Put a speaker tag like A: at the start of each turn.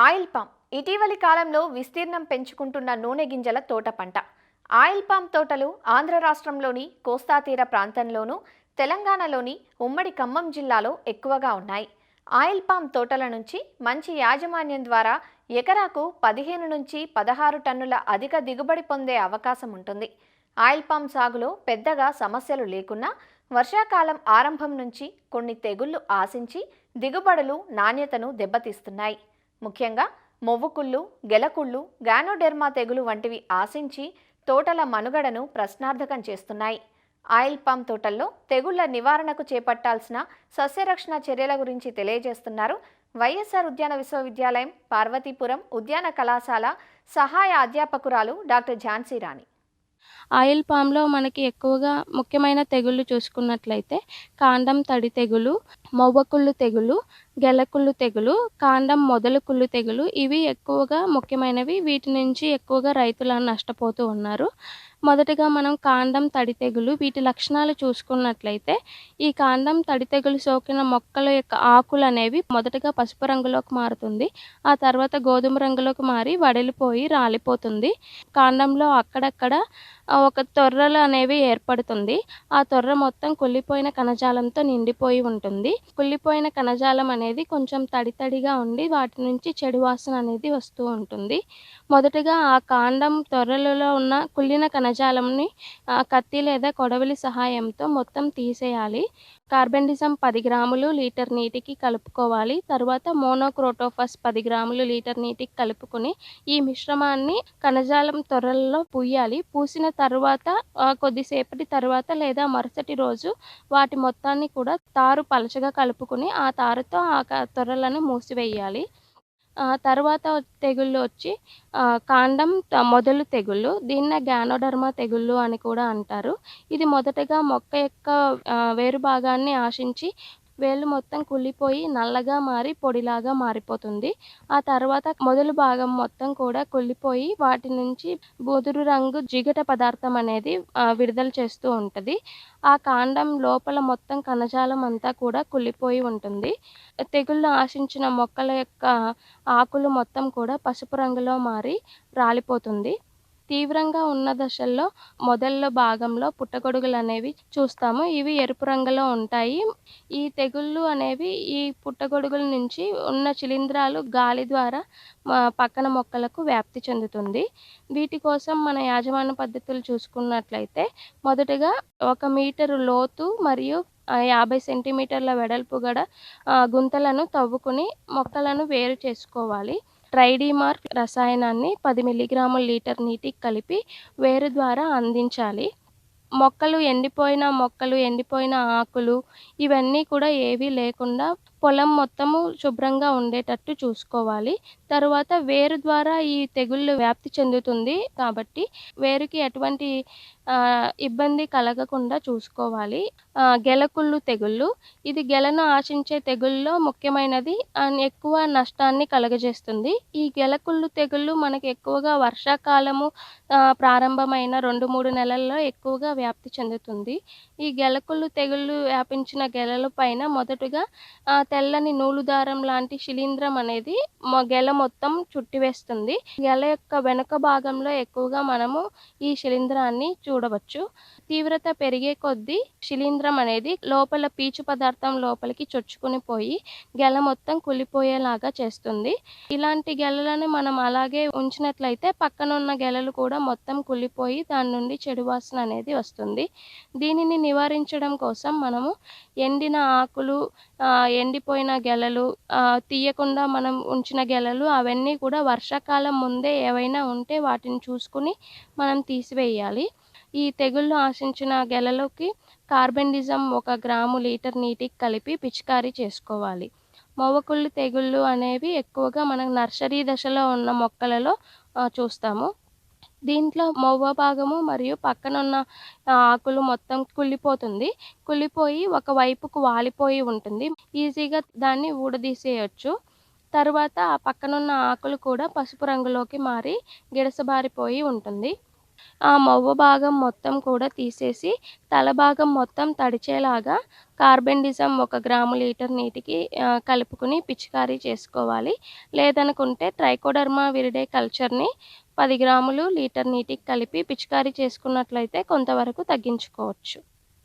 A: Oil palm ఇటీవలి కాలంలో విస్తీర్ణం పెంచుకుంటున్న నూనె గింజల తోట పంట. ఆయిల్ పామ్ తోటలు ఆంధ్ర రాష్ట్రంలోని కోస్తా తీర ప్రాంతంలోనూ, తెలంగాణలోని ఉమ్మడి ఖమ్మం జిల్లాలో ఎక్కువగా ఉన్నాయి. ఆయిల్ పామ్ తోటల నుంచి మంచి యాజమాన్యం ద్వారా ఎకరాకు 15 నుంచి 16 టన్నుల అధిక దిగుబడి పొందే అవకాశం ఉంటుంది. ఆయిల్ పామ్ సాగులో పెద్దగా సమస్యలు లేకున్నా వర్షాకాలం ఆరంభం నుంచి కొన్ని తెగుళ్లు ఆశించి దిగుబడులు, నాణ్యతను దెబ్బతీస్తున్నాయి. ముఖ్యంగా మొవ్వుకుళ్ళు, గెలకుళ్ళు, గానోడెర్మా తెగులు వంటివి ఆశించి తోటల మనుగడను ప్రశ్నార్థకం చేస్తున్నాయి. ఆయిల్ పామ్ తోటల్లో తెగుళ్ల నివారణకు చేపట్టాల్సిన సస్యరక్షణ చర్యల గురించి తెలియజేస్తున్నారు వైఎస్ఆర్ ఉద్యాన విశ్వవిద్యాలయం పార్వతీపురం ఉద్యాన కళాశాల సహాయ అధ్యాపకురాలు డాక్టర్ ఝాన్సీ రాణి.
B: ఆయిల్ పామ్‌లో మనకి ఎక్కువగా ముఖ్యమైన తెగుళ్ళు చూసుకున్నట్లయితే కాండం తడి తెగులు, మొవ్వకుళ్ళు తెగులు, గెలకుళ్ళు తెగులు, కాండం మొదలు కుళ్ళు తెగులు ఇవి ఎక్కువగా ముఖ్యమైనవి. వీటి నుంచి ఎక్కువగా రైతులు నష్టపోతూ ఉన్నారు. మొదటగా మనం కాండం తడి తెగులు వీటి లక్షణాలు చూసుకున్నట్లయితే ఈ కాండం తడి తెగులు సోకిన మొక్కల యొక్క ఆకులనేవి మొదటగా పసుపు రంగులోకి మారుతుంది. ఆ తర్వాత గోధుమ రంగులోకి మారి వడిలిపోయి రాలిపోతుంది. కాండంలో అక్కడక్కడ ఒక తొర్రలు అనేవి ఏర్పడుతుంది. ఆ తొర్ర మొత్తం కుళ్ళిపోయిన కణజాలంతో నిండిపోయి ఉంటుంది. కుళ్ళిపోయిన కణజాలం అనేది కొంచెం తడి తడిగా ఉండి వాటి నుంచి చెడు వాసన అనేది వస్తూ ఉంటుంది. మొదటగా ఆ కాండం తొర్రలలో ఉన్న కుళ్ళిన కణజాలంని కత్తి లేదా కొడవలి సహాయంతో మొత్తం తీసేయాలి. కార్బెండిజమ్ 10 గ్రాములు లీటర్ నీటికి కలుపుకోవాలి. తర్వాత మోనోక్రోటోఫాస్ 10 గ్రాములు లీటర్ నీటికి కలుపుకొని ఈ మిశ్రమాన్ని కణజాలం తొర్రలలో పూయాలి. పూసిన తర్వాత కొద్దిసేపటి తర్వాత లేదా మరుసటి రోజు వాటి మొత్తాన్ని కూడా తారు పలచగా కలుపుకొని ఆ తారుతో తొర్రలను మూసివేయాలి. తర్వాత తెగుళ్ళు వచ్చి కాండం మొదలు తెగుళ్ళు. దీన్నే గ్యానోడర్మా తెగుళ్ళు అని కూడా అంటారు. ఇది మొదటగా మొక్క యొక్క వేరు భాగాన్ని ఆశించి వేళ్ళు మొత్తం కుళ్ళిపోయి నల్లగా మారి పొడిలాగా మారిపోతుంది. ఆ తర్వాత మొదలు భాగం మొత్తం కూడా కుళ్ళిపోయి వాటి నుంచి బూదురు రంగు జిగట పదార్థం అనేది విడుదల చేస్తూ ఉంటది. ఆ కాండం లోపల మొత్తం కణజాలం అంతా కూడా కుళ్ళిపోయి ఉంటుంది. తెగుళ్ళు ఆశించిన మొక్కల యొక్క ఆకులు మొత్తం కూడా పసుపు రంగులో మారి రాలిపోతుంది. తీవ్రంగా ఉన్న దశల్లో మొదళ్ళ భాగంలో పుట్టగొడుగులనేవి చూస్తాము. ఇవి ఎరుపు రంగులో ఉంటాయి. ఈ తెగుళ్ళు అనేవి ఈ పుట్టగొడుగుల నుంచి ఉన్న శిలీంధ్రాలు గాలి ద్వారా పక్కన మొక్కలకు వ్యాప్తి చెందుతుంది. వీటి కోసం మన యాజమాన్య పద్ధతులు చూసుకున్నట్లయితే మొదటగా 1 మీటరు లోతు మరియు 50 సెంటీమీటర్ల వెడల్పు గల గుంతలను తవ్వుకొని మొక్కలను వేరు చేసుకోవాలి. ట్రైడిమార్ రసాయనాన్ని 10 మిల్లీగ్రాముల లీటర్ నీటికి కలిపి వేరు ద్వారా అందించాలి. ఎండిపోయిన ఆకులు ఇవన్నీ కూడా ఏవీ లేకుండా పొలం మొత్తము శుభ్రంగా ఉండేటట్టు చూసుకోవాలి. తరువాత వేరు ద్వారా ఈ తెగుళ్ళు వ్యాప్తి చెందుతుంది కాబట్టి వేరుకి ఎటువంటి ఇబ్బంది కలగకుండా చూసుకోవాలి. గెలకుళ్ళు తెగుళ్ళు. ఇది గెలను ఆశించే తెగుల్లో ముఖ్యమైనది అండ్ ఎక్కువ నష్టాన్ని కలుగజేస్తుంది. ఈ గెలకుళ్ళు తెగుళ్ళు మనకి ఎక్కువగా వర్షాకాలము ప్రారంభమైన 2-3 నెలల్లో ఎక్కువగా వ్యాప్తి చెందుతుంది. ఈ గెలకుళ్ళు తెగుళ్ళు వ్యాపించిన గెలల పైన మొదటగా తెల్లని నూలు దారం లాంటి శిలీంధ్రం అనేది గెల మొత్తం చుట్టివేస్తుంది. గెల యొక్క వెనుక భాగంలో ఎక్కువగా మనము ఈ శిలీంధ్రాన్ని చూడవచ్చు. తీవ్రత పెరిగే కొద్దీ శిలీంధ్రం అనేది లోపల పీచు పదార్థం లోపలికి చొచ్చుకొని పోయి గెల మొత్తం కుళ్ళిపోయేలాగా చేస్తుంది. ఇలాంటి గెలలను మనం అలాగే ఉంచినట్లయితే పక్కనున్న గెలలు కూడా మొత్తం కుళ్ళిపోయి దాని నుండి చెడు వాసన అనేది వస్తుంది. దీనిని నివారించడం కోసం మనము ఎండిన ఆకులు, ఎండిపోయిన గెలలు, తీయకుండా మనం ఉంచిన గెలలు అవన్నీ కూడా వర్షాకాలం ముందే ఏవైనా ఉంటే వాటిని చూసుకుని మనం తీసివేయాలి. ఈ తెగుళ్ళు ఆశించిన గెలలోకి కార్బెండిజమ్ 1 గ్రాము లీటర్ నీటికి కలిపి పిచికారీ చేసుకోవాలి. మొవ్వకుళ్ళు తెగుళ్ళు అనేవి ఎక్కువగా మనం నర్సరీ దశలో ఉన్న మొక్కలలో చూస్తాము. దీంట్లో మొవ్వ భాగము మరియు పక్కనున్న ఆకులు మొత్తం కుళ్ళిపోతుంది. కుళ్ళిపోయి ఒక వైపుకు వాలిపోయి ఉంటుంది. ఈజీగా దాన్ని ఊడదీసేయొచ్చు. తరువాత ఆ పక్కనున్న ఆకులు కూడా పసుపు రంగులోకి మారి గిడసబారిపోయి ఉంటుంది. ఆ మొవ్వ భాగం మొత్తం కూడా తీసేసి తల భాగం మొత్తం తడిచేలాగా కార్బెండిజమ్ 1 గ్రాము లీటర్ నీటికి కలుపుకొని పిచికారీ చేసుకోవాలి. లేదనుకుంటే ట్రైకోడర్మా విరిడే కల్చర్‌ని 10 గ్రాములు లీటర్ నీటికి కలిపి పిచికారీ చేసుకున్నట్లయితే కొంతవరకు తగ్గించుకోవచ్చు.